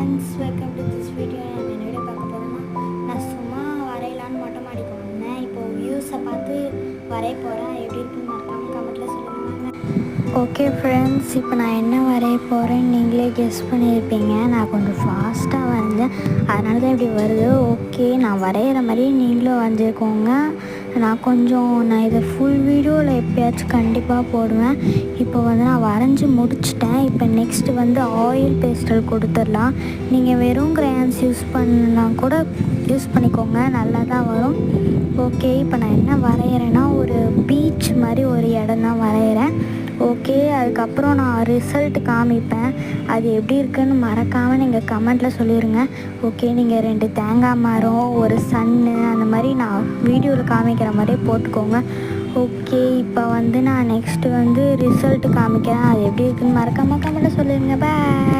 Friends, welcome to this video. நான் என்ன video பார்க்க போகிறேன்னா, நான் சும்மா வரையலான்னு மொட்டை மாடிக்கு வந்தேன். இப்போது வியூஸை பார்த்து வரைய போகிறேன். எப்படி இருக்குன்னு மறக்காமல் கமெண்ட்டில் சொல்லுங்கள். ஓகே ஃப்ரெண்ட்ஸ், இப்போ நான் என்ன வரைய போகிறேன்னு நீங்களே கெஸ் பண்ணியிருப்பீங்க. நான் கொஞ்சம் ஃபாஸ்ட்டாக வரைஞ்சேன், அதனால தான் இப்படி வருது. ஓகே, நான் வரைகிற மாதிரி நீங்களும் வரைஞ்சிக்கோங்க. நான் இதை ஃபுல் வீடியோவில் எப்போயாச்சும் கண்டிப்பாக போடுவேன். இப்போ வந்து நான் வரைஞ்சி முடிச்சிட்டேன். இப்போ நெக்ஸ்ட்டு வந்து ஆயில் பேஸ்டல் கொடுத்துடலாம். நீங்கள் வெறும் கிரேயான்ஸ் யூஸ் பண்ணலாம் கூட யூஸ் பண்ணிக்கோங்க, நல்லா தான் வரும். ஓகே, இப்போ நான் என்ன வரைகிறேன்னா, ஒரு பீச் மாதிரி ஒரு இடம் தான் வரைகிறேன். ஓகே, அதுக்கப்புறம் நான் ரிசல்ட் காமிப்பேன். அது எப்படி இருக்குன்னு மறக்காமல் நீங்கள் கமெண்ட்டில் சொல்லிடுங்க. ஓகே, நீங்கள் 2 தேங்காய் மரம், ஒரு சன்னு, அந்த மாதிரி நான் வீடியோவில் காமிக்கிற மாதிரியே போட்டுக்கோங்க. ஓகே, இப்போ வந்து நான் நெக்ஸ்ட்டு வந்து ரிசல்ட் காமிக்கிறேன். அது எப்படி இருக்குன்னு மறக்காமல் கமெண்ட்டில் சொல்லிடுங்க. பாய்.